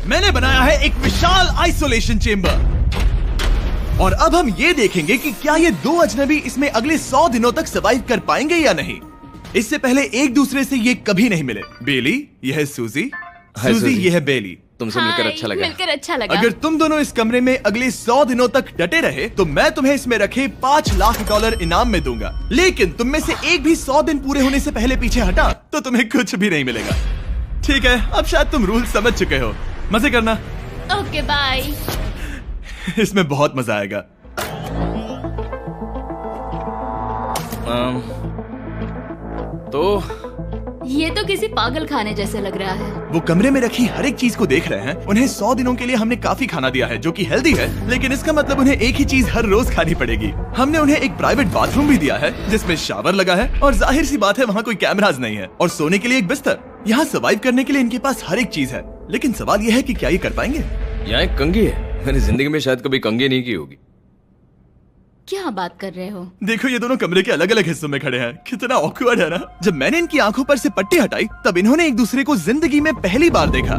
मैंने बनाया है एक विशाल आइसोलेशन चेम्बर और अब हम ये देखेंगे कि क्या ये दो अजनबी इसमें अगले 100 दिनों तक सर्वाइव कर पाएंगे या नहीं। इससे पहले एक दूसरे से ये कभी नहीं मिले। बेली, यह है सूजी, सूजी ये है बेली। तुमसे मिलकर अच्छा लगा। मिलकर अच्छा लगा। अगर तुम दोनों इस कमरे में अगले 100 दिनों तक डटे रहे तो मैं तुम्हें इसमें रखे $5 लाख इनाम में दूंगा। लेकिन तुम में से एक भी 100 दिन पूरे होने से पहले पीछे हटा तो तुम्हें कुछ भी नहीं मिलेगा। ठीक है, अब शायद तुम रूल समझ चुके हो। मजे करना। Okay bye. इसमें बहुत मजा आएगा। तो ये तो किसी पागल खाने जैसे लग रहा है। वो कमरे में रखी हर एक चीज को देख रहे हैं। उन्हें 100 दिनों के लिए हमने काफी खाना दिया है जो कि हेल्दी है, लेकिन इसका मतलब उन्हें एक ही चीज हर रोज खानी पड़ेगी। हमने उन्हें एक प्राइवेट बाथरूम भी दिया है जिसमें शावर लगा है और जाहिर सी बात है वहाँ कोई कैमराज नहीं है, और सोने के लिए एक बिस्तर। यहाँ सर्वाइव करने के लिए इनके पास हर एक चीज है, लेकिन सवाल यह है कि क्या ये कर पाएंगे। यहाँ एक कंघी है। मैंने जिंदगी में शायद कभी कंघी नहीं की होगी। क्या बात कर रहे हो? देखो ये दोनों कमरे के अलग अलग हिस्सों में खड़े हैं। कितना ऑकवर्ड है ना। जब मैंने इनकी आंखों पर से पट्टी हटाई तब इन्होंने एक दूसरे को जिंदगी में पहली बार देखा।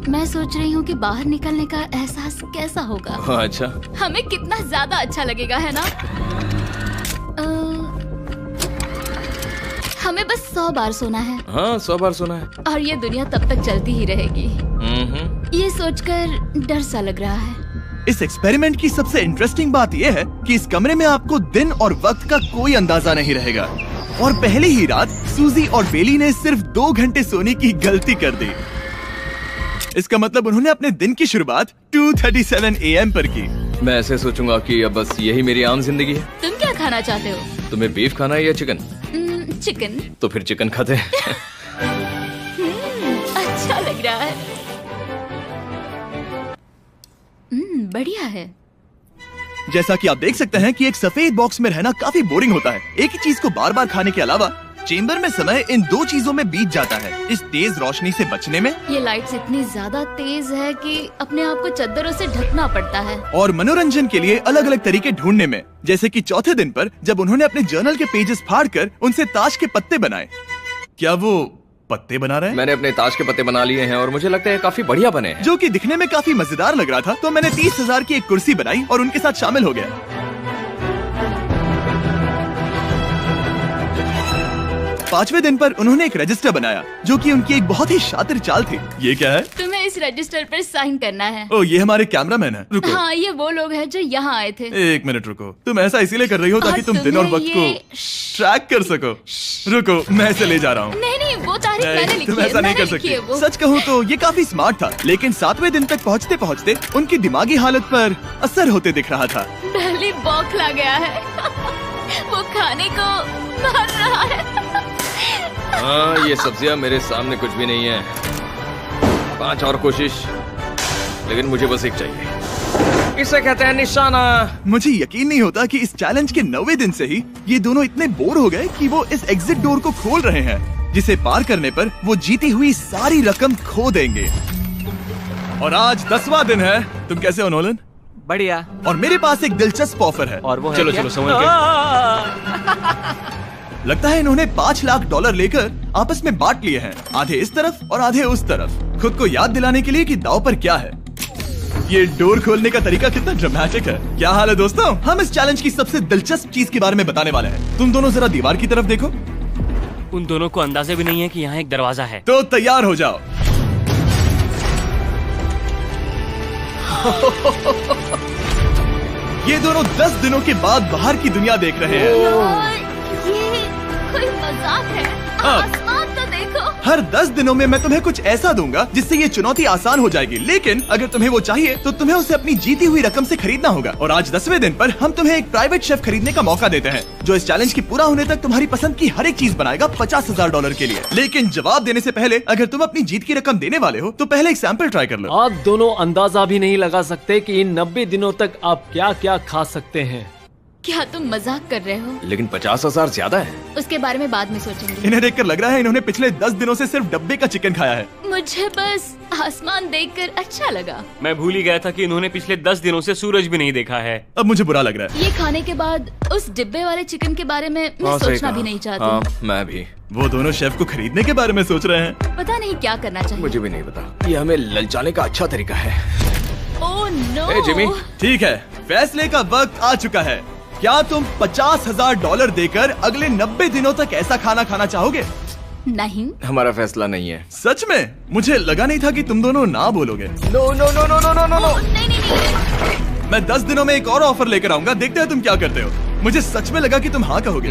मैं सोच रही हूँ कि बाहर निकलने का एहसास कैसा होगा। अच्छा, हमें कितना ज्यादा अच्छा लगेगा, है ना? हमें बस 100 बार सोना है। हाँ 100 बार सोना है। और ये दुनिया तब तक चलती ही रहेगी। ये सोचकर डर सा लग रहा है। इस एक्सपेरिमेंट की सबसे इंटरेस्टिंग बात यह है कि इस कमरे में आपको दिन और वक्त का कोई अंदाजा नहीं रहेगा। और पहली ही रात सूजी और बेली ने सिर्फ 2 घंटे सोने की गलती कर दी। इसका मतलब उन्होंने अपने दिन की शुरुआत 2:37 AM पर की। मैं ऐसे सोचूंगा कि अब बस यही मेरी आम जिंदगी है। तुम क्या खाना चाहते हो? तुम्हें बीफ खाना है या चिकन? चिकन। तो फिर चिकन खाते हैं। अच्छा लग रहा है। बढ़िया है। जैसा कि आप देख सकते हैं कि एक सफेद बॉक्स में रहना काफी बोरिंग होता है। एक ही चीज को बार बार खाने के अलावा चेम्बर में समय इन 2 चीजों में बीत जाता है, इस तेज रोशनी से बचने में। ये लाइट्स इतनी ज्यादा तेज है कि अपने आप को चद्दरों से ढकना पड़ता है। और मनोरंजन के लिए अलग अलग तरीके ढूंढने में, जैसे कि चौथे दिन पर जब उन्होंने अपने जर्नल के पेजेस फाड़कर उनसे ताश के पत्ते बनाए। क्या वो पत्ते बना रहे हैं? मैंने अपने ताश के पत्ते बना लिए हैं और मुझे लगता है काफी बढ़िया बने हैं। जो कि दिखने में काफी मजेदार लग रहा था, तो मैंने 30,000 की एक कुर्सी बनाई और उनके साथ शामिल हो गया। 5वें दिन पर उन्होंने एक रजिस्टर बनाया जो कि उनकी एक बहुत ही शातिर चाल थी। ये क्या है? तुम्हें इस रजिस्टर पर साइन करना है। ओ, ये हमारे कैमरामैन है। रुको। हाँ, ये वो लोग हैं जो यहाँ आए थे। 1 मिनट रुको। तुम ऐसा इसीलिए कर रही हो ताकि तुम दिन और वक्त को ट्रैक कर सको। रुको, मैं इसे ले जा रहा हूँ। नहीं, वो तारीख मैंने लिखी है। तुम ऐसा नहीं कर सकती। सच कहूँ तो ये काफी स्मार्ट था, लेकिन 7वें दिन तक पहुँचते पहुँचते उनकी दिमागी हालत पर असर होते दिख रहा था। डली बौखला गया है। वो खाने को मार रहा है। हाँ, ये सब्जियां मेरे सामने कुछ भी नहीं है। 5 और कोशिश, लेकिन मुझे बस एक चाहिए। इसे कहते हैं निशाना। मुझे यकीन नहीं होता कि इस चैलेंज के 9वें दिन से ही ये दोनों इतने बोर हो गए कि वो इस एग्जिट डोर को खोल रहे हैं, जिसे पार करने पर वो जीती हुई सारी रकम खो देंगे। और आज 10वां दिन है। तुम कैसे हो नोलन? बढ़िया। और मेरे पास एक दिलचस्प ऑफर है। और वो चलो समझ गए। लगता है इन्होंने $5 लाख लेकर आपस में बांट लिए हैं, आधे इस तरफ और आधे उस तरफ, खुद को याद दिलाने के लिए कि दांव पर क्या है। ये डोर खोलने का तरीका कितना ड्रामेटिक है। क्या हाल है दोस्तों? हम इस चैलेंज की सबसे दिलचस्प चीज के बारे में बताने वाले हैं। तुम दोनों जरा दीवार की तरफ देखो। उन दोनों को अंदाजा भी नहीं है कि यहाँ एक दरवाजा है। तो तैयार हो जाओ। ये दोनों 10 दिनों के बाद बाहर की दुनिया देख रहे हैं। ये कोई मजाक है? आसमान तो देखो। हर 10 दिनों में मैं तुम्हें कुछ ऐसा दूंगा जिससे ये चुनौती आसान हो जाएगी, लेकिन अगर तुम्हें वो चाहिए तो तुम्हें उसे अपनी जीती हुई रकम से खरीदना होगा। और आज 10वें दिन पर हम तुम्हें एक प्राइवेट शेफ खरीदने का मौका देते हैं जो इस चैलेंज की पूरा होने तक तुम्हारी पसंद की हर एक चीज बनाएगा $50,000 के लिए। लेकिन जवाब देने से पहले अगर तुम अपनी जीत की रकम देने वाले हो तो पहले एक सैंपल ट्राई कर लो। आप दोनों अंदाजा भी नहीं लगा सकते कि इन 90 दिनों तक आप क्या क्या खा सकते हैं। क्या तुम मजाक कर रहे हो? लेकिन 50,000 ज्यादा है। उसके बारे में बाद में सोचेंगे। इन्हें देखकर लग रहा है इन्होंने पिछले 10 दिनों से सिर्फ डब्बे का चिकन खाया है। मुझे बस आसमान देखकर अच्छा लगा। मैं भूल ही गया था कि इन्होंने पिछले 10 दिनों से सूरज भी नहीं देखा है। अब मुझे बुरा लग रहा है। ये खाने के बाद उस डिब्बे वाले चिकन के बारे में मैं सही सोचना कहा। भी नहीं चाहती। हाँ, मैं भी। वो दोनों शेफ को खरीदने के बारे में सोच रहे हैं। पता नहीं क्या करना चाहिए। मुझे भी नहीं पता। ये हमें ललचाने का अच्छा तरीका है। Oh no. ए, जिमी। ठीक है, फैसले का वक्त आ चुका है। क्या तुम $50,000 देकर अगले 90 दिनों तक ऐसा खाना खाना चाहोगे? नहीं। हमारा फैसला नहीं है। सच में? मुझे लगा नहीं था कि तुम दोनों ना बोलोगे। No no no no no no no no. नहीं नहीं नहीं। मैं 10 दिनों में एक और ऑफर लेकर आऊंगा, देखते हैं तुम क्या करते हो। मुझे सच में लगा कि तुम हाँ कहोगे।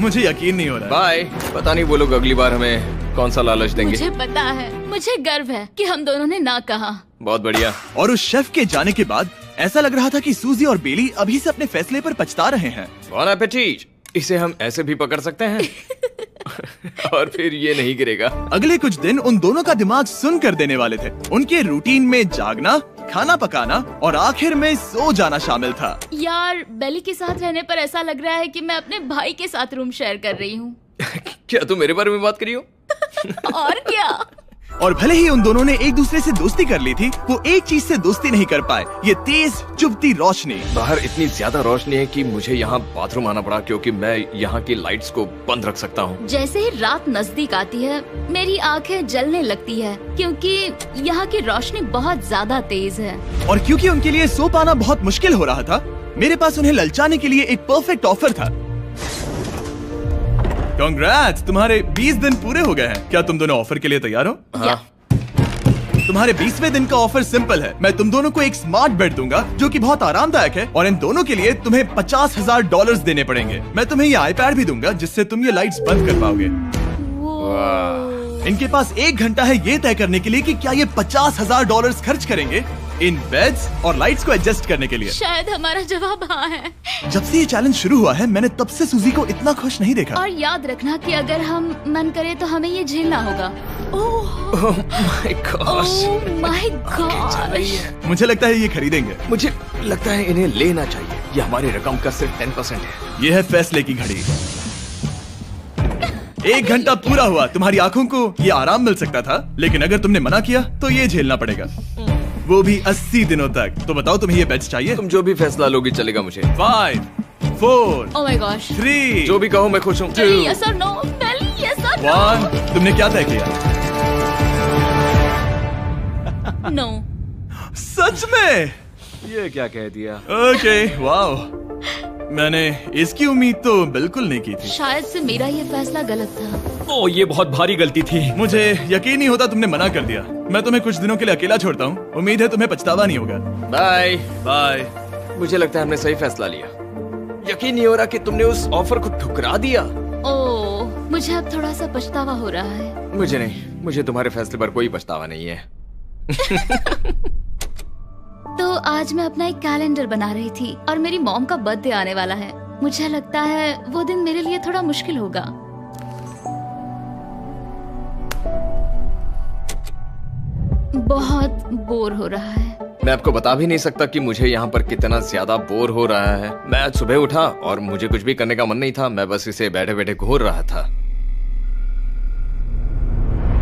मुझे यकीन नहीं हो रहा। बाय। पता नहीं वो लोग अगली बार हमें कौन सा लालच देंगे। मुझे पता है। मुझे गर्व है कि हम दोनों ने ना कहा। बहुत बढ़िया। और उस शेफ के जाने के बाद ऐसा लग रहा था कि सूजी और बेली अभी से अपने फैसले पर पछता रहे हैं। बॉन एपेटीट। इसे हम ऐसे भी पकड़ सकते हैं और फिर ये नहीं गिरेगा। अगले कुछ दिन उन दोनों का दिमाग सुन कर देने वाले थे। उनके रूटीन में जागना, खाना पकाना और आखिर में सो जाना शामिल था। यार, बेली के साथ रहने पर ऐसा लग रहा है कि मैं अपने भाई के साथ रूम शेयर कर रही हूँ। क्या तुम मेरे बारे में बात करी हो? और क्या। और भले ही उन दोनों ने एक दूसरे से दोस्ती कर ली थी, वो एक चीज से दोस्ती नहीं कर पाए, ये तेज चुभती रोशनी। बाहर इतनी ज्यादा रोशनी है कि मुझे यहाँ बाथरूम आना पड़ा क्योंकि मैं यहाँ की लाइट्स को बंद रख सकता हूँ। जैसे ही रात नजदीक आती है मेरी आंखें जलने लगती है क्योंकि यहाँ की रोशनी बहुत ज्यादा तेज है। और क्योंकि उनके लिए सो पाना बहुत मुश्किल हो रहा था, मेरे पास उन्हें ललचाने के लिए एक परफेक्ट ऑफर था। कांग्रेट्स, तुम्हारे 20 दिन पूरे हो गए हैं। क्या तुम दोनों ऑफर के लिए तैयार हो? हाँ। तुम्हारे 20वें दिन का ऑफर सिंपल है। मैं तुम दोनों को एक स्मार्ट बेड दूंगा जो कि बहुत आरामदायक है, और इन दोनों के लिए तुम्हें $50,000 देने पड़ेगे। मैं तुम्हें ये आईपैड भी दूंगा जिससे तुम ये लाइट्स बंद कर पाओगे। इनके पास 1 घंटा है ये तय करने के लिए कि क्या ये $50,000 खर्च करेंगे इन बेड्स और लाइट्स को एडजस्ट करने के लिए। शायद हमारा जवाब हाँ है। जब से ये चैलेंज शुरू हुआ है, मैंने तब से सूजी को इतना खुश नहीं देखा। और याद रखना कि अगर हम मन करें तो हमें ये झेलना होगा। Oh my God. मुझे लगता है ये खरीदेंगे। मुझे लगता है इन्हें लेना चाहिए। ये हमारी रकम का सिर्फ 10% है। ये है फैसले की घड़ी। 1 घंटा पूरा हुआ। तुम्हारी आंखों को ये आराम मिल सकता था, लेकिन अगर तुमने मना किया तो ये झेलना पड़ेगा, वो भी 80 दिनों तक। तो बताओ, तुम्हें ये बेड्स चाहिए? तुम जो भी फैसला लोगी चलेगा मुझे। 5, 4, ओह माय गॉश। 3, जो भी कहो मैं खुश हूँ। बेली यस और नो। बेली यस और 1। तुमने क्या तय किया? नो। सच में? ये क्या कह दिया? Okay, wow. मैंने इसकी उम्मीद तो बिल्कुल नहीं की थी। शायद से मेरा ये फैसला गलत था। ओह, ये बहुत भारी गलती थी। मुझे यकीन नहीं होता तुमने मना कर दिया। मैं तुम्हें कुछ दिनों के लिए अकेला छोड़ता हूँ। उम्मीद है तुम्हें पछतावा नहीं होगा। Bye bye. मुझे लगता है हमने सही फैसला लिया। यकीन नहीं हो रहा कि तुमने उस ऑफर को ठुकरा दिया। ओह, मुझे अब थोड़ा सा पछतावा हो रहा है। मुझे नहीं। मुझे तुम्हारे फैसले पर कोई पछतावा नहीं है। तो आज मैं अपना एक कैलेंडर बना रही थी और मेरी मॉम का बर्थडे आने वाला है। मुझे लगता है वो दिन मेरे लिए थोड़ा मुश्किल होगा। बहुत बोर हो रहा है। मैं आपको बता भी नहीं सकता कि मुझे यहाँ पर कितना ज्यादा बोर हो रहा है। मैं आज सुबह उठा और मुझे कुछ भी करने का मन नहीं था। मैं बस इसे बैठे बैठे घूर रहा था।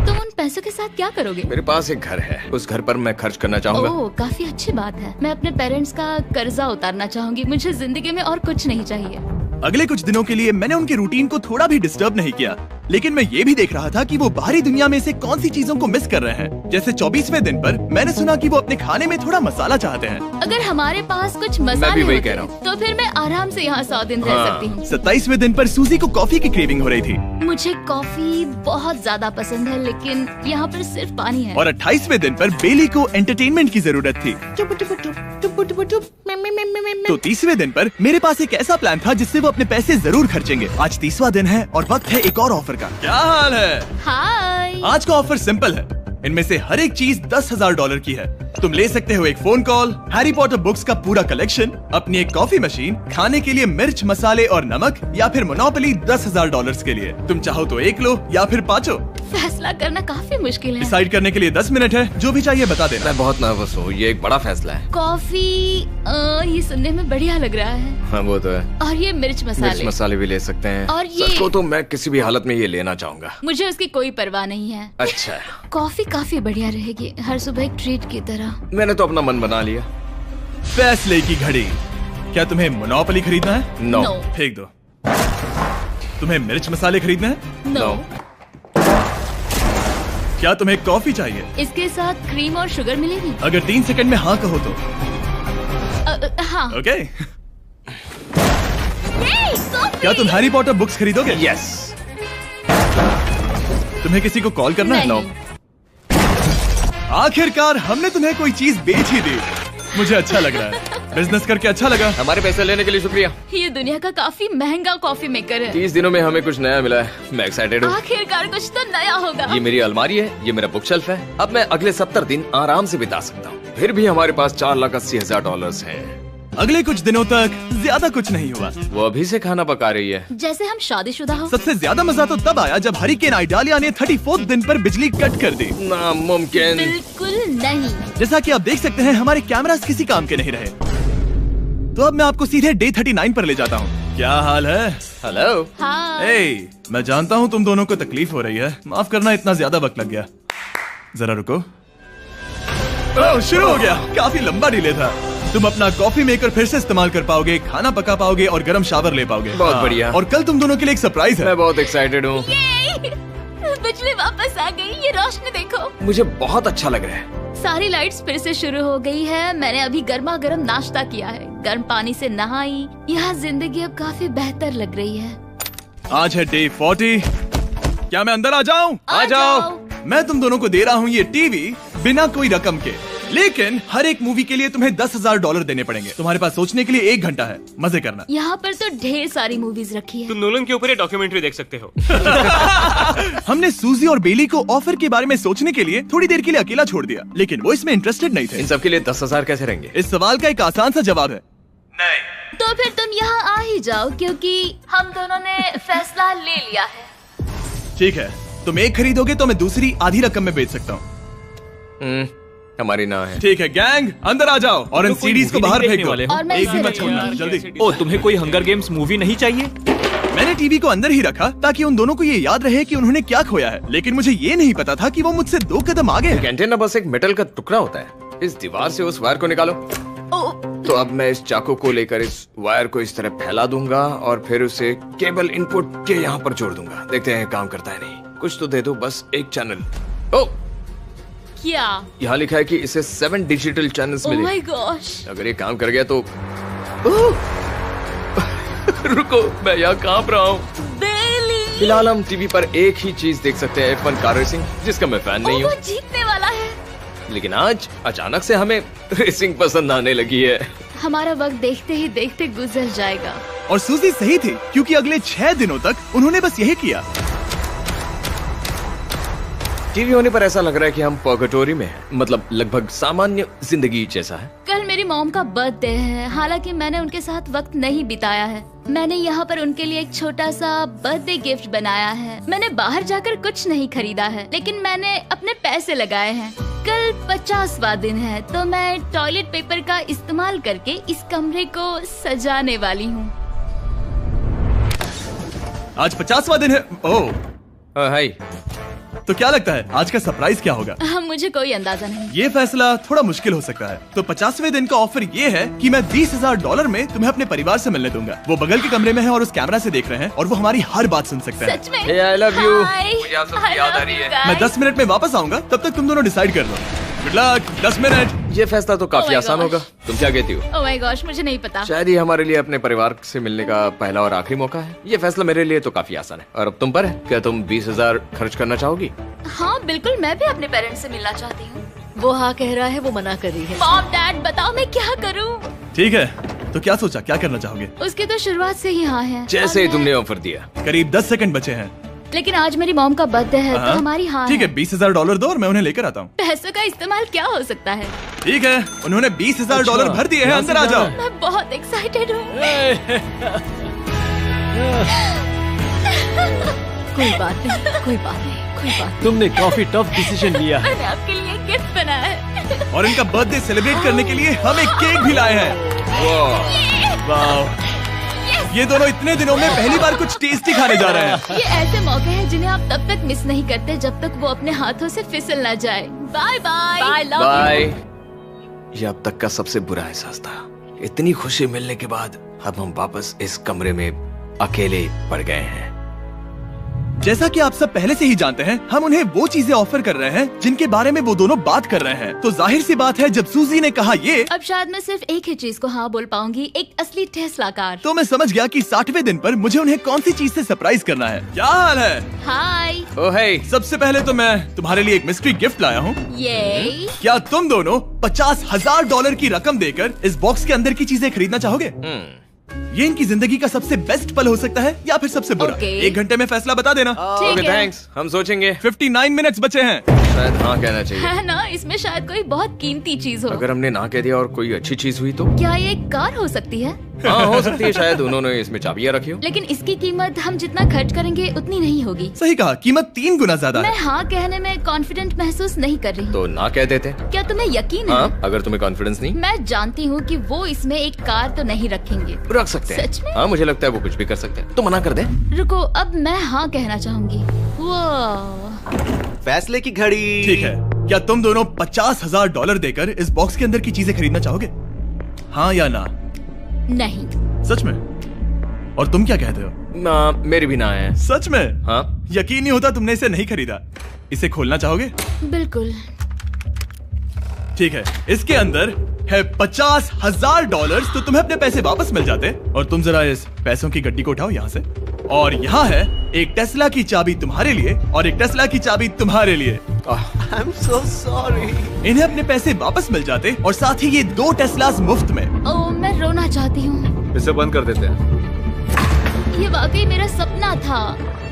तुम उन पैसों के साथ क्या करोगे? मेरे पास एक घर है, उस घर पर मैं खर्च करना चाहूंगा। ओह, काफी अच्छी बात है। मैं अपने पेरेंट्स का कर्जा उतारना चाहूंगी। मुझे जिंदगी में और कुछ नहीं चाहिए। अगले कुछ दिनों के लिए मैंने उनके रूटीन को थोड़ा भी डिस्टर्ब नहीं किया, लेकिन मैं ये भी देख रहा था कि वो बाहरी दुनिया में से कौन सी चीजों को मिस कर रहे हैं। जैसे 24वें दिन पर मैंने सुना कि वो अपने खाने में थोड़ा मसाला चाहते हैं। अगर हमारे पास कुछ मसाले वही होते कह रहा हूँ। तो फिर मैं आराम से यहाँ 100 दिन रह सकती हूँ। 27वें दिन पर सूजी को कॉफी की क्रेविंग हो रही थी। मुझे कॉफी बहुत ज्यादा पसंद है, लेकिन यहाँ पर सिर्फ पानी है। और 28वें दिन पर बेली को एंटरटेनमेंट की जरूरत थी। तो 30वें दिन पर मेरे पास एक ऐसा प्लान था जिससे वो अपने पैसे जरूर खर्चेंगे। आज 30वां दिन है और वक्त है एक और ऑफर का। क्या हाल है? हाय। आज का ऑफर सिंपल है। इनमें से हर एक चीज $10,000 की है। तुम ले सकते हो एक phone call, Harry Potter books का पूरा कलेक्शन, अपनी एक कॉफी मशीन, खाने के लिए मिर्च, मसाले और नमक, या फिर मोनोपोली $10,000 के लिए। तुम चाहो तो 1 लो या फिर 5। फैसला करना काफी मुश्किल है। डिसाइड करने के लिए 10 मिनट है, जो भी चाहिए बता देना। मैं बहुत नर्वस हूँ, ये एक बड़ा फैसला है। कॉफी ये सुनने में बढ़िया लग रहा है। हाँ वो तो है। और ये मिर्च मिर्च मसाले भी ले सकते हैं। और ये सच को तो मैं किसी भी हालत में ये लेना चाहूंगा। मुझे उसकी कोई परवाह नहीं है। अच्छा, कॉफी काफी बढ़िया रहेगी, हर सुबह एक ट्रीट की तरह। मैंने तो अपना मन बना लिया। फैसले की घड़ी। क्या तुम्हें मोनोपोली खरीदना है? नो। फेंक दो। तुम्हें मिर्च मसाले खरीदना है? नो। क्या तुम्हें कॉफी चाहिए? इसके साथ क्रीम और शुगर मिलेगी? अगर 3 सेकंड में हाँ कहो तो। हाँ। ओके। कॉफी! क्या तुम हैरी पॉटर बुक्स खरीदोगे? यस। तुम्हें किसी को कॉल करना है? नहीं। आखिरकार हमने तुम्हें कोई चीज बेच ही दी। मुझे अच्छा लग रहा है। बिजनेस करके अच्छा लगा। हमारे पैसे लेने के लिए शुक्रिया। ये दुनिया का काफी महंगा कॉफी मेकर है। 30 दिनों में हमें कुछ नया मिला है। मैं एक्साइटेड हूँ। आखिरकार कुछ तो नया होगा। ये मेरी अलमारी है, ये मेरा बुक शेल्फ है। अब मैं अगले 70 दिन आराम से बिता सकता हूँ। फिर भी हमारे पास $4,80,000 हैं। अगले कुछ दिनों तक ज्यादा कुछ नहीं हुआ। वो अभी से खाना पका रही है। जैसे हम शादीशुदा हो। सबसे ज्यादा मजा तो तब आया जब हरिकेन आइडालिया ने 34 दिन पर बिजली कट कर दी। नामुमकिन। बिल्कुल नहीं। जैसा कि आप देख सकते हैं हमारे कैमरास किसी काम के नहीं रहे। तो अब मैं आपको सीधे डे 39 पर ले जाता हूँ। क्या हाल है? हेलो। हाँ। मैं जानता हूँ तुम दोनों को तकलीफ हो रही है। माफ करना, इतना ज्यादा वक्त लग गया। जरा रुको। ओह, शुरू हो गया। काफी लंबा डिले था। तुम अपना कॉफी मेकर फिर से इस्तेमाल कर पाओगे, खाना पका पाओगे और गर्म शावर ले पाओगे। बहुत बढ़िया। और कल तुम दोनों के लिए एक सरप्राइज है। मैं बहुत एक्साइटेड हूँ। बिजली वापस आ गई। ये रोशनी देखो। मुझे बहुत अच्छा लग रहा है। सारी लाइट्स फिर से शुरू हो गई है। मैंने अभी गर्मा गर्म नाश्ता किया है, गर्म पानी से नहाई। यहाँ जिंदगी अब काफी बेहतर लग रही है। आज है डे 40। क्या मैं अंदर आ जाऊं? आ जाओ। मैं तुम दोनों को दे रहा हूँ ये टीवी बिना कोई रकम के, लेकिन हर एक मूवी के लिए तुम्हें $10,000 देने पड़ेंगे। तुम्हारे पास सोचने के लिए 1 घंटा है। मजे करना। यहाँ पर तो ढेर सारी मूवीज रखी है। तुम नोलन के ऊपर ये डॉक्यूमेंट्री देख सकते हो। हमने सूजी और बेली को ऑफर के बारे में सोचने के लिए थोड़ी देर के लिए अकेला छोड़ दिया, लेकिन वो इसमें इंटरेस्टेड नहीं थे। इन सब के लिए 10,000 कैसे रहेंगे? इस सवाल का एक आसान सा जवाब है नहीं। तो फिर तुम यहाँ आ ही जाओ, क्योंकि हम दोनों ने फैसला ले लिया है। ठीक है, तुम एक खरीदोगे तो मैं दूसरी आधी रकम में बेच सकता हूँ। हमारी ना है। ठीक है गैंग, अंदर आ जाओ और इन कोई सीडीज को movie बाहर नहीं फेंक देखने दो। वाले हो? और मैं एक भी इसे मत छोड़ना, देखूंगी। जल्दी। ओ, तुम्हें कोई हंगर गेम्स मूवी नहीं चाहिए? मैंने टीवी को अंदर ही रखा ताकि उन दोनों को ये याद रहे कि उन्होंने क्या खोया है, लेकिन मुझे ये नहीं पता था कि वो मुझसे 2 कदम आगे है। एंटेना बस एक मेटल का टुकड़ा होता है। इस दीवार से उस वायर को निकालो। तो अब मैं इस चाकू को लेकर इस वायर को इस तरह फैला दूंगा और फिर उसे केबल इनपुट के यहाँ पर जोड़ दूंगा। देखते हैं काम करता है नहीं। कुछ तो दे दो, बस एक चैनल। ओ, क्या? यहाँ लिखा है कि इसे 7 डिजिटल चैनल्स ओह मिले। My gosh. अगर ये काम कर गया तो रुको, मैं यहाँ कांप रहा हूँ। बेली। फिलहाल हम टीवी पर एक ही चीज देख सकते हैं, F1 कार रेसिंग, जिसका मैं फैन नहीं वो हूँ। जीतने वाला है। लेकिन आज अचानक से हमें रेसिंग पसंद आने लगी है। हमारा वक्त देखते ही देखते गुजर जाएगा। और सूजी सही थी, क्योंकि अगले 6 दिनों तक उन्होंने बस यही किया। टीवी होने पर ऐसा लग रहा है कि हम पर्गेटोरी में हैं, मतलब लगभग सामान्य जिंदगी जैसा है। कल मेरी मॉम का बर्थडे है, हालांकि मैंने उनके साथ वक्त नहीं बिताया है। मैंने यहाँ पर उनके लिए एक छोटा सा बर्थडे गिफ्ट बनाया है। मैंने बाहर जाकर कुछ नहीं खरीदा है, लेकिन मैंने अपने पैसे लगाए हैं। कल 50वां दिन है, तो मैं टॉयलेट पेपर का इस्तेमाल करके इस कमरे को सजाने वाली हूँ। आज 50वां दिन है। ओह, हाय। तो क्या लगता है आज का सरप्राइज क्या होगा? मुझे कोई अंदाजा नहीं। ये फैसला थोड़ा मुश्किल हो सकता है। तो 50वें दिन का ऑफर ये है कि मैं $20,000 में तुम्हें अपने परिवार से मिलने दूंगा। वो बगल के कमरे में है और उस कैमरा से देख रहे हैं और वो हमारी हर बात सुन सकते हैं। सच में? Hey, I love you. Hi. मुझे आप सबकी I याद आ love रही you है। guys. मैं 10 मिनट में वापस आऊंगा, तब तक तुम दोनों डिसाइड कर लो। Good luck. 10 मिनट। ये फैसला तो काफी Oh my आसान gosh. होगा। तुम क्या कहती हो? Oh my gosh, मुझे नहीं पता। शायद ये हमारे लिए अपने परिवार से मिलने का पहला और आखिरी मौका है। ये फैसला मेरे लिए तो काफी आसान है। और अब तुम पर है। क्या तुम 20,000 खर्च करना चाहोगी? हाँ बिल्कुल, मैं भी अपने पेरेंट्स से मिलना चाहती हूँ। वो हाँ कह रहा है, वो मना कर रही है। मॉम डैड बताओ मैं क्या करूँ? ठीक है, तो क्या सोचा, क्या करना चाहोगे? उसकी तो शुरुआत से ही हाँ है। जैसे ही और तुमने ऑफर दिया। करीब 10 सेकंड बचे हैं। लेकिन आज मेरी मॉम का बर्थडे है, तो हाँ? हमारी हाँ ठीक है, $20,000 दो और मैं उन्हें लेकर आता हूँ। पैसों का इस्तेमाल क्या हो सकता है? ठीक है, उन्होंने $20,000 भर दिए हैं। अंदर आ जाओ। मैं बहुत एक्साइटेड हूँ। कोई बात नहीं, कोई बात नहीं। कोई बात तुमने काफी टफ डिसीजन लिया है। मैंने आपके लिए गिफ्ट बनाया है। और इनका बर्थडे सेलिब्रेट करने के लिए हम एक केक भी लाए हैं। वाह, ये दोनों इतने दिनों में पहली बार कुछ टेस्टी खाने जा रहे हैं। ये ऐसे मौके हैं जिन्हें आप तब तक मिस नहीं करते जब तक वो अपने हाथों से फिसल ना जाए। Bye bye. Bye love bye. ये अब तक का सबसे बुरा एहसास था। इतनी खुशी मिलने के बाद अब हम वापस इस कमरे में अकेले पड़ गए हैं। जैसा कि आप सब पहले से ही जानते हैं, हम उन्हें वो चीजें ऑफर कर रहे हैं जिनके बारे में वो दोनों बात कर रहे हैं। तो जाहिर सी बात है, जब सूजी ने कहा ये, अब शायद मैं सिर्फ एक ही चीज को हाँ बोल पाऊंगी, एक असली टेस्ला कार। तो मैं समझ गया कि 60वें दिन पर मुझे उन्हें कौन सी चीज से सरप्राइज करना है। क्या हाल है? हाय। ओ हे, सबसे पहले तो मैं तुम्हारे लिए एक मिस्ट्री गिफ्ट लाया हूँ। ये क्या तुम दोनों $50,000 की रकम देकर इस बॉक्स के अंदर की चीजें खरीदना चाहोगे? ये इनकी जिंदगी का सबसे बेस्ट पल हो सकता है या फिर सबसे बुरा। Okay. 1 घंटे में फैसला बता देना। ठीक ओके है। थैंक्स, हम सोचेंगे। 59 मिनट्स बचे हैं। शायद हाँ कहना चाहिए। है ना, इसमें शायद कोई बहुत कीमती चीज हो। अगर हमने ना कह दिया और कोई अच्छी चीज हुई तो? क्या ये एक कार हो सकती है? हाँ हो सकती है, शायद उन्होंने इसमें चाबियां रखी हो। लेकिन इसकी कीमत हम जितना खर्च करेंगे उतनी नहीं होगी। सही कहा, कीमत 3 गुना ज्यादा मैं है। हाँ कहने में कॉन्फिडेंट महसूस नहीं कर रही। तो ना कह देते। क्या तुम्हें यकीन है? हाँ, अगर तुम्हें कॉन्फिडेंस नहीं, मैं जानती हूँ कि वो इसमें एक कार तो नहीं रखेंगे। रख सकते हैं। सच में? हाँ मुझे लगता है वो कुछ भी कर सकते हैं। तो मना कर दे। रुको, अब मैं हाँ कहना चाहूंगी। वो फैसले की घड़ी। ठीक है, क्या तुम दोनों $50,000 देकर इस बॉक्स के अंदर की चीजें खरीदना चाहोगे? हाँ या ना? नहीं। सच में? और तुम क्या कहते हो? ना, मेरी भी ना है। सच में? हाँ यकीन नहीं होता तुमने इसे नहीं खरीदा। इसे खोलना चाहोगे? बिल्कुल। ठीक है, इसके अंदर है $50,000, तो तुम्हें अपने पैसे वापस मिल जाते। और तुम जरा इस पैसों की गड्डी को उठाओ यहाँ से। और यहाँ है एक टेस्ला की चाबी तुम्हारे लिए और एक टेस्ला की चाबी तुम्हारे लिए। I am so sorry. इन्हें अपने पैसे वापस मिल जाते और साथ ही ये 2 टेस्लास मुफ्त में। ओ, मैं रोना चाहती हूँ। इसे बंद कर देते हैं। ये वाकई मेरा सपना था।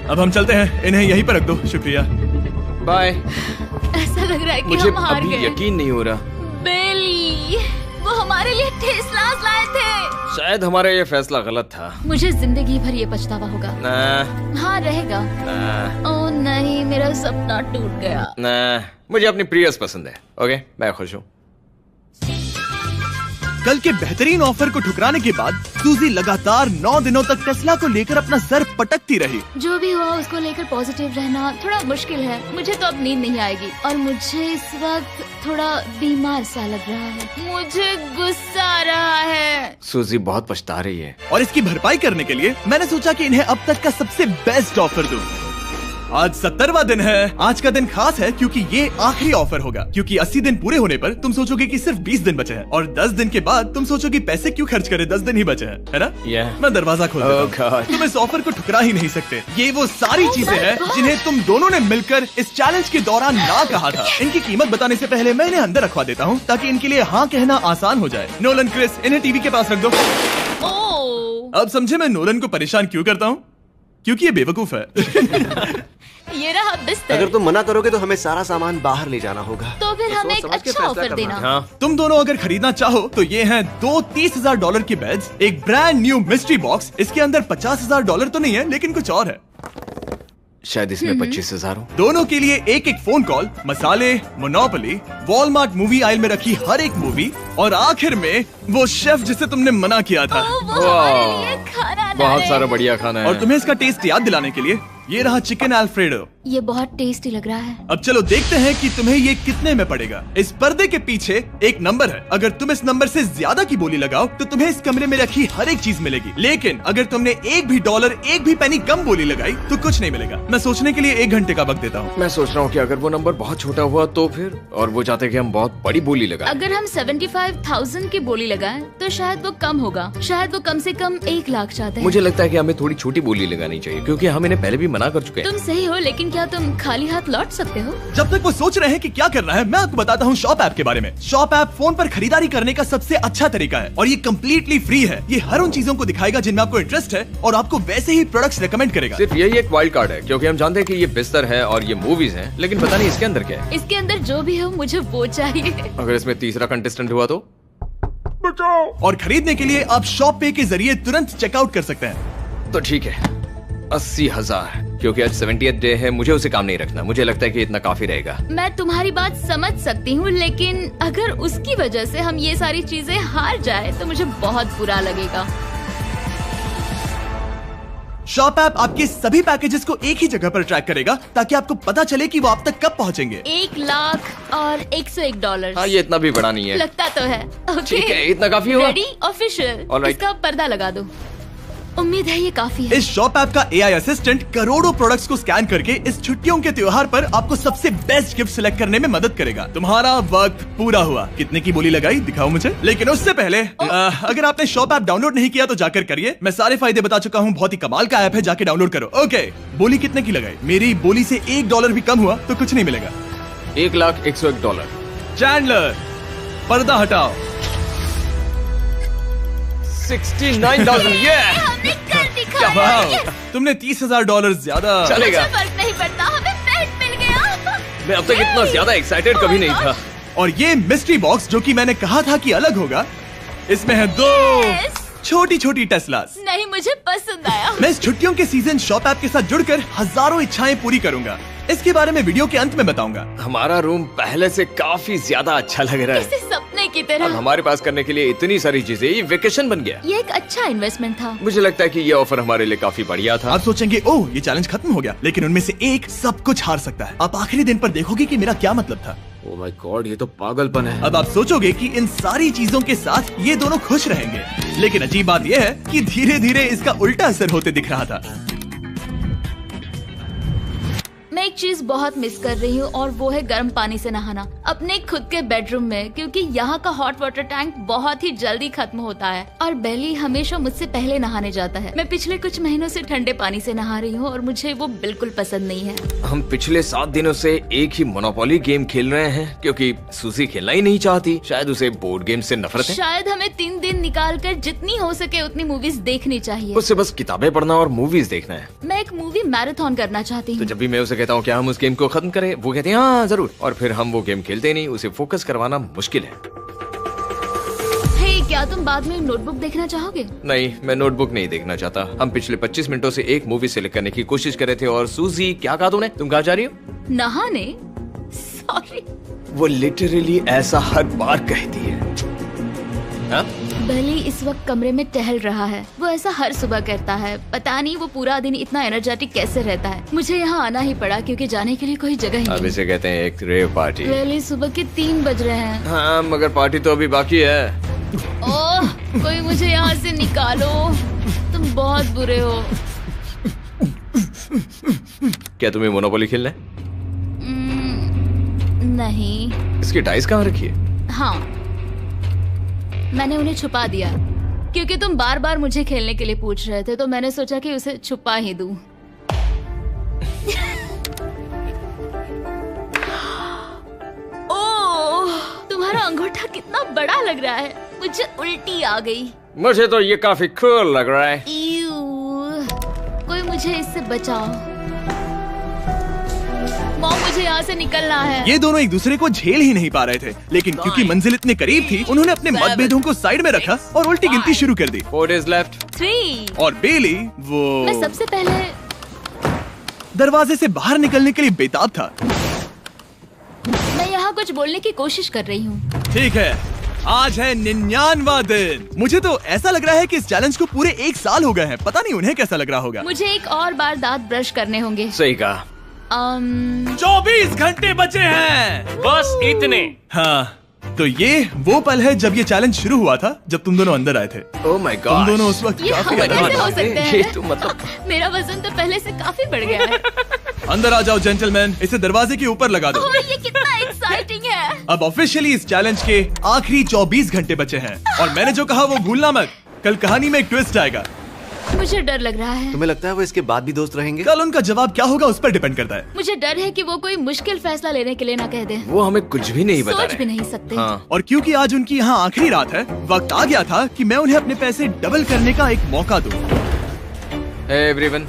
अब हम चलते हैं, इन्हें यहीं पर रख दो। शुक्रिया। बाय। ऐसा लग रहा है कि मुझे हम हार अभी गए। यकीन नहीं हो रहा। बेली, वो हमारे लिए टेस्लास लाए थे। शायद हमारा ये फैसला गलत था। मुझे जिंदगी भर ये पछतावा होगा। ना हाँ रहेगा। ना ओ नहीं, मेरा सपना टूट गया। ना, मुझे अपनी प्रियस पसंद है। ओके, मैं खुश हूँ। कल के बेहतरीन ऑफर को ठुकराने के बाद सूजी लगातार 9 दिनों तक टेस्ला को लेकर अपना सर पटकती रही। जो भी हुआ उसको लेकर पॉजिटिव रहना थोड़ा मुश्किल है। मुझे तो अब नींद नहीं आएगी और मुझे इस वक्त थोड़ा बीमार सा लग रहा है। मुझे गुस्सा आ रहा है। सूजी बहुत पछता रही है। और इसकी भरपाई करने के लिए मैंने सोचा कि इन्हें अब तक का सबसे बेस्ट ऑफर दूं। आज 70वां दिन है। आज का दिन खास है क्योंकि ये आखिरी ऑफर होगा। क्योंकि 80 दिन पूरे होने पर तुम सोचोगे कि सिर्फ 20 दिन बचे हैं और 10 दिन के बाद तुम सोचोगे पैसे क्यों खर्च करें, 10 दिन ही बचे हैं, है ना? Yeah. मैं दरवाजा खोल देता हूं। Oh God. तुम इस ऑफर को ठुकरा ही नहीं सकते। ये वो सारी चीजें हैं जिन्हें तुम दोनों ने मिलकर इस चैलेंज के दौरान ना कहा था। इनकी कीमत बताने से पहले मैं इन्हें अंदर रखवा देता हूँ ताकि इनके लिए हाँ कहना आसान हो जाए। नोलन, क्रिस, इन्हें टीवी के पास रख दो। ओ, अब समझे मैं नोलन को परेशान क्यों करता हूँ? क्योंकि ये बेवकूफ है। ये रहा बिस्तर। अगर तुम मना करोगे तो हमें सारा सामान बाहर ले जाना होगा। तो फिर हमें एक सोच समझ के अच्छा फैसला ऑफर करना। देना। हाँ तुम दोनों अगर खरीदना चाहो तो ये हैं 2 $30,000 के बेड्स, एक ब्रांड न्यू मिस्ट्री बॉक्स। इसके अंदर $50,000 तो नहीं है लेकिन कुछ और है। शायद इसमें 25,000 हो। दोनों के लिए एक एक फोन कॉल, मसाले, मोनोपोली, वॉलमार्ट मूवी आइल में रखी हर एक मूवी और आखिर में वो शेफ जिसे तुमने मना किया था। ओ, वो हमारे लिए खाना ला बहुत रहे सारा हैं। बढ़िया खाना है। और तुम्हें इसका टेस्ट याद दिलाने के लिए ये रहा चिकन अल्फ्रेडो। ये बहुत टेस्टी लग रहा है। अब चलो देखते हैं कि तुम्हें ये कितने में पड़ेगा। इस पर्दे के पीछे एक नंबर है। अगर तुम इस नंबर से ज्यादा की बोली लगाओ तो तुम्हें इस कमरे में रखी हर एक चीज मिलेगी। लेकिन अगर तुमने एक भी डॉलर, एक भी पेनी कम बोली लगाई तो कुछ नहीं मिलेगा। मैं सोचने के लिए 1 घंटे का वक्त देता हूँ। मैं सोच रहा हूँ कि अगर वो नंबर बहुत छोटा हुआ तो फिर, और वो चाहते कि हम बहुत बड़ी बोली लगाएं। अगर हम 75,000 की बोली लगाएं तो शायद वो कम होगा। शायद वो कम से कम 1 लाख चाहते हैं। मुझे लगता है कि हमें थोड़ी छोटी बोली लगानी चाहिए क्योंकि हम इन्हें पहले भी मना कर चुके हैं। तुम सही हो, लेकिन क्या तुम खाली हाथ लौट सकते हो? जब तक वो सोच रहे हैं कि क्या करना है, मैं आपको बताता हूँ शॉप ऐप के बारे में। शॉप ऐप फोन पर खरीदारी करने का सबसे अच्छा तरीका है और ये कम्प्लीटली फ्री है। ये हर उन चीजों को दिखाएगा जिनमें आपको इंटरेस्ट है और आपको वैसे ही प्रोडक्ट्स रेकमेंड करेगा। सिर्फ यही एक वाइल्ड कार्ड है क्योंकि हम जानते हैं कि ये बिस्तर है और ये मूवीज हैं, लेकिन पता नहीं इसके अंदर क्या है। इसके अंदर जो भी हो मुझे वो चाहिए। अगर इसमें तीसरा कंटेस्टेंट हुआ तो? और खरीदने के लिए आप शॉप पे के जरिए तुरंत चेकआउट कर सकते हैं। तो ठीक है, 80,000 क्योंकि आज 70th डे है, मुझे उसे काम नहीं रखना। मुझे लगता है कि इतना काफी रहेगा। मैं तुम्हारी बात समझ सकती हूँ, लेकिन अगर उसकी वजह से हम ये सारी चीजें हार जाए तो मुझे बहुत बुरा लगेगा। शॉप ऐप आपके सभी पैकेजेस को एक ही जगह पर ट्रैक करेगा ताकि आपको पता चले कि वो आप तक कब पहुंचेंगे। 1 लाख और $101। हाँ, ये इतना भी बड़ा नहीं है। लगता तो है। ठीक है, इतना काफी होगा। रेडी? ऑफिशियल। Alright. इसका पर्दा लगा दो। उम्मीद है ये काफी है। इस शॉप ऐप का AI असिस्टेंट करोड़ों प्रोडक्ट्स को स्कैन करके इस छुट्टियों के त्योहार पर आपको सबसे बेस्ट गिफ्ट सिलेक्ट करने में मदद करेगा। तुम्हारा वक्त पूरा हुआ। कितने की बोली लगाई दिखाओ मुझे। लेकिन उससे पहले अगर आपने शॉप ऐप डाउनलोड नहीं किया तो जाकर करिए। मैं सारे फायदे बता चुका हूँ। बहुत ही कमाल का ऐप है, जाके डाउनलोड करो। ओके, बोली कितने की लगाई? मेरी बोली से $1 भी कम हुआ तो कुछ नहीं मिलेगा। $1,01,001। चैंडलर, पर्दा हटाओ। 69,000। ये हमने कर दिखाया। वाह, तुमने $30,000 ज्यादा। चलेगा। मुझे फर्क नहीं पड़ता, हमें बेट मिल गया। मैं अब तक इतना ज्यादा एक्साइटेड कभी नहीं था। और ये मिस्ट्री बॉक्स जो कि मैंने कहा था कि अलग होगा, इसमें है 2 Yes. छोटी छोटी टेस्लास। नहीं, मुझे पसंद आया। मैं इस छुट्टियों के सीजन शॉप ऐप के साथ जुड़कर हजारों इच्छाएं पूरी करूंगा। इसके बारे में वीडियो के अंत में बताऊंगा। हमारा रूम पहले से काफी ज्यादा अच्छा लग रहा है। किसी सपने की अब तरह। हमारे पास करने के लिए इतनी सारी चीजें, ये वेकेशन बन गया। ये एक अच्छा इन्वेस्टमेंट था। मुझे लगता है कि ये ऑफर हमारे लिए काफी बढ़िया था। आप सोचेंगे ओह ये चैलेंज खत्म हो गया, लेकिन उनमें से एक सब कुछ हार सकता है। आप आखिरी दिन पर देखोगे कि मेरा क्या मतलब था। ओह माय गॉड, ये तो पागलपन है। अब आप सोचोगे कि इन सारी चीजों के साथ ये दोनों खुश रहेंगे, लेकिन अजीब बात यह है कि धीरे धीरे इसका उल्टा असर होते दिख रहा था। मैं एक चीज बहुत मिस कर रही हूँ और वो है गर्म पानी से नहाना अपने खुद के बेडरूम में, क्योंकि यहाँ का हॉट वाटर टैंक बहुत ही जल्दी खत्म होता है और बेली हमेशा मुझसे पहले नहाने जाता है। मैं पिछले कुछ महीनों से ठंडे पानी से नहा रही हूँ और मुझे वो बिल्कुल पसंद नहीं है। हम पिछले 7 दिनों से एक ही मोनोपोली गेम खेल रहे हैं क्योंकि सूजी खेलना ही नहीं चाहती। शायद उसे बोर्ड गेम से नफरत है। शायद हमें 3 दिन निकाल कर जितनी हो सके उतनी मूवीज देखनी चाहिए। उससे बस किताबें पढ़ना और मूवीज देखना है। मैं एक मूवी मैराथन करना चाहती तो हूँ। जब भी मैं उसे कहता हूँ क्या हम उस गेम को खत्म करें, वो कहते हैं हाँ जरूर, और फिर हम वो गेम खेलते नहीं। उसे फोकस करवाना मुश्किल है। हे, क्या तुम बाद में नोटबुक देखना चाहोगे? नहीं, मैं नोटबुक नहीं देखना चाहता। हम पिछले 25 मिनटों से एक मूवी सिलेक्ट करने की कोशिश कर रहे थे। और सूजी, क्या कहा तूने? तुम कहाँ जा रही हो? नहाने? सॉरी। वो लिटरली ऐसा हर बार कहती है। हाँ? बेली इस वक्त कमरे में टहल रहा है। वो ऐसा हर सुबह करता है। पता नहीं वो पूरा दिन इतना एनर्जेटिक कैसे रहता है। मुझे यहाँ आना ही पड़ा क्योंकि जाने के लिए कोई जगह ही अब नहीं। इसे कहते हैं एक रेव पार्टी। बेली, सुबह के 3 बज रहे हैं। हाँ, मगर पार्टी तो अभी बाकी है। ओह, कोई मुझे यहाँ से निकालो। तुम बहुत बुरे हो। क्या तुम्हें मोनोपोली खेलना है? नहीं। इसकी डाइस कहाँ रखी है? हाँ, मैंने उन्हें छुपा दिया क्योंकि तुम बार बार मुझे खेलने के लिए पूछ रहे थे, तो मैंने सोचा कि उसे छुपा ही दूं। ओह, तुम्हारा अंगूठा कितना बड़ा लग रहा है। मुझे उल्टी आ गई। मुझे तो ये काफी कूल लग रहा है। ईऊ, कोई मुझे इससे बचाओ। मॉम, मुझे यहाँ से निकलना है। ये दोनों एक दूसरे को झेल ही नहीं पा रहे थे, लेकिन क्योंकि मंजिल इतने करीब थी, उन्होंने अपने मतभेदों को साइड में रखा और उल्टी गिनती शुरू कर दी। 4 days left। 3। और बेली वो मैं सबसे पहले दरवाजे से बाहर निकलने के लिए बेताब था। मैं यहाँ कुछ बोलने की कोशिश कर रही हूँ। ठीक है, आज है 99वां दिन। मुझे तो ऐसा लग रहा है कि इस चैलेंज को पूरे 1 साल हो गए हैं। पता नहीं उन्हें कैसा लग रहा होगा। मुझे एक और बार दांत ब्रश करने होंगे। सही कहा। 24 घंटे बचे हैं। बस इतने। हाँ, तो ये वो पल है जब ये चैलेंज शुरू हुआ था, जब तुम दोनों अंदर आए थे। Oh my God. तुम दोनों उस वक्त ये काफी हम अलग कैसे थे। हो सकते हैं? ये तो मतलब मेरा वजन तो पहले से काफी बढ़ गया है। अंदर आ जाओ जेंटलमैन, इसे दरवाजे के ऊपर लगा दो। ओह, ये कितना एक्साइटिंग है। अब ऑफिशियली इस चैलेंज के आखिरी 24 घंटे बचे हैं और मैंने जो कहा वो भूलना मत। कल कहानी में एक ट्विस्ट आएगा। मुझे डर लग रहा है। तुम्हें लगता है वो इसके बाद भी दोस्त रहेंगे? कल उनका जवाब क्या होगा उस पर डिपेंड करता है। मुझे डर है कि वो कोई मुश्किल फैसला लेने के लिए ना कह दे। वो हमें कुछ भी नहीं बता सोच रहे। भी नहीं सकते। हाँ। और क्योंकि आज उनकी यहाँ आखिरी रात है, वक्त आ गया था कि मैं उन्हें अपने पैसे डबल करने का एक मौका दूं। Hey everyone।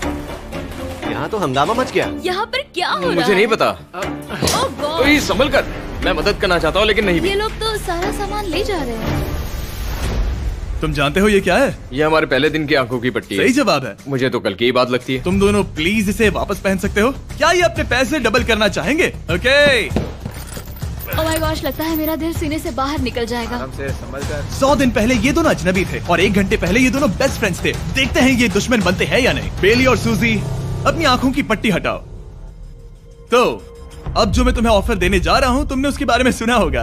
यहाँ तो हंगामा मच गया। यहाँ पर क्या हो रहा है? मुझे नहीं पता। ओह गॉड, ओए, संभल कर। मैं मदद करना चाहता हूँ लेकिन नहीं भी। ये लोग तो सारा सामान ले जा रहे हैं। तुम जानते हो ये क्या है? ये हमारे पहले दिन की आंखों की पट्टी है। सही जवाब है। मुझे तो कल की ही बात लगती है। तुम दोनों प्लीज इसे वापस पहन सकते हो? क्या ये अपने पैसे डबल करना चाहेंगे? ओके। ओह माय गॉश, लगता है मेरा दिल सीने से बाहर निकल जाएगा। 100 दिन पहले ये दोनों अजनबी थे और 1 घंटे पहले ये दोनों बेस्ट फ्रेंड्स थे। देखते हैं ये दुश्मन बनते हैं या नहीं। बेली और सूजी, अपनी आंखों की पट्टी हटाओ। तो अब जो मैं तुम्हें ऑफर देने जा रहा हूँ, तुमने उसके बारे में सुना होगा।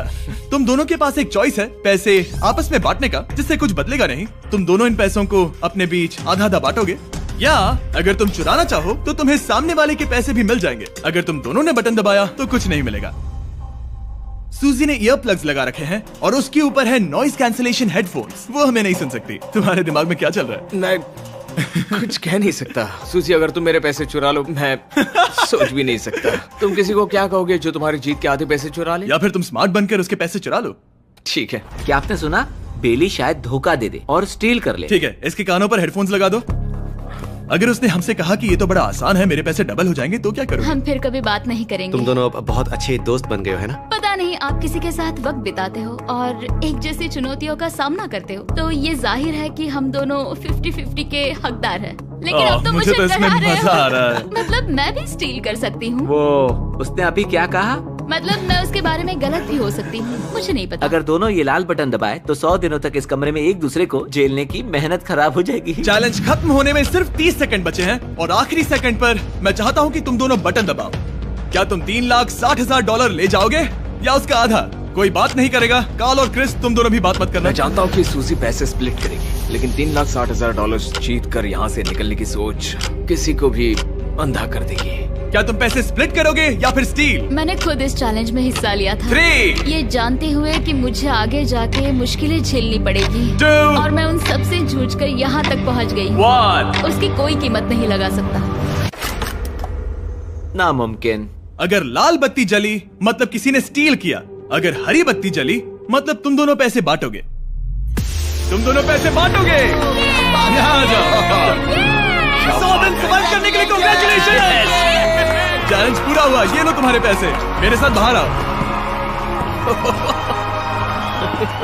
तुम दोनों के पास एक चॉइस है पैसे आपस में बांटने का, जिससे कुछ बदलेगा नहीं। तुम दोनों इन पैसों को अपने बीच आधा आधा बांटोगे, या अगर तुम चुराना चाहो तो तुम्हें सामने वाले के पैसे भी मिल जाएंगे। अगर तुम दोनों ने बटन दबाया तो कुछ नहीं मिलेगा। सूजी ने ईयर प्लग्स लगा रखे हैं और उसके ऊपर है नॉइस कैंसलेशन हेडफोन्स। वो हमें नहीं सुन सकती। तुम्हारे दिमाग में क्या चल रहा है? मैं कुछ कह नहीं सकता। सूजी, अगर तुम मेरे पैसे चुरा लो, मैं सोच भी नहीं सकता। तुम किसी को क्या कहोगे जो तुम्हारी जीत के आधे पैसे चुरा ले? या फिर तुम स्मार्ट बनकर उसके पैसे चुरा लो। ठीक है। क्या आपने सुना? बेली शायद धोखा दे दे और स्टील कर ले। ठीक है, इसके कानों पर हेडफोन्स लगा दो। अगर उसने हमसे कहा कि ये तो बड़ा आसान है, मेरे पैसे डबल हो जाएंगे, तो क्या करोगे? हम फिर कभी बात नहीं करेंगे। तुम दोनों अब बहुत अच्छे दोस्त बन गए हो, है ना? पता नहीं, आप किसी के साथ वक्त बिताते हो और एक जैसी चुनौतियों का सामना करते हो, तो ये जाहिर है कि हम दोनों 50-50 के हकदार हैं। लेकिन अब तो मुझे तो इसमें डरा रहे मजा आ रहा हो। है। मतलब मैं भी स्टील कर सकती हूँ। वो उसने अभी क्या कहा? मतलब मैं उसके बारे में गलत भी हो सकती हूँ, मुझे नहीं पता। अगर दोनों ये लाल बटन दबाए तो 100 दिनों तक इस कमरे में एक दूसरे को झेलने की मेहनत खराब हो जाएगी। चैलेंज खत्म होने में सिर्फ 30 सेकंड बचे हैं और आखिरी सेकंड पर मैं चाहता हूँ कि तुम दोनों बटन दबाओ। क्या तुम $3,60,000 ले जाओगे या उसका आधा? कोई बात नहीं करेगा। कार्ल और क्रिस, तुम दोनों भी बात मत करना। मैं जानता हूँ कि सूजी पैसे स्प्लिट करेगी, लेकिन $3,60,000 जीत कर यहाँ से निकलने की सोच किसी को भी अंधा कर देगी। क्या तुम पैसे स्प्लिट करोगे या फिर स्टील? मैंने खुद इस चैलेंज में हिस्सा लिया था, 3, ये जानते हुए कि मुझे आगे जाके मुश्किलें झेलनी पड़ेगी 2, और मैं उन सब से जूझकर यहाँ तक पहुँच गई। 1। उसकी कोई कीमत नहीं लगा सकता। नामुमकिन। अगर लाल बत्ती जली मतलब किसी ने स्टील किया, अगर हरी बत्ती जली मतलब तुम दोनों पैसे बांटोगे। तुम दोनों पैसे बांटोगे। यहाँ आ जाओ। 100 दिन सर्वाइव करने के लिए कांग्रेचुलेशन। चैलेंज पूरा हुआ। ये लो तुम्हारे पैसे, मेरे साथ बाहर आओ।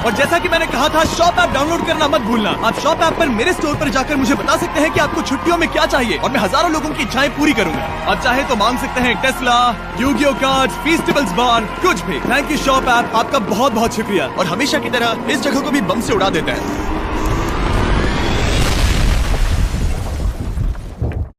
और जैसा कि मैंने कहा था, शॉप ऐप डाउनलोड करना मत भूलना। आप शॉप ऐप पर मेरे स्टोर पर जाकर मुझे बता सकते हैं कि आपको छुट्टियों में क्या चाहिए और मैं हजारों लोगों की इच्छाएं पूरी करूंगा। आप चाहे तो मांग सकते हैं टेस्ला, यूगियो कार्ड्स, फेस्टिवल्स बार, कुछ भी। थैंक यू शॉप ऐप, आपका बहुत बहुत शुक्रिया। और हमेशा की तरह इस जगह को भी बम से उड़ा देते हैं।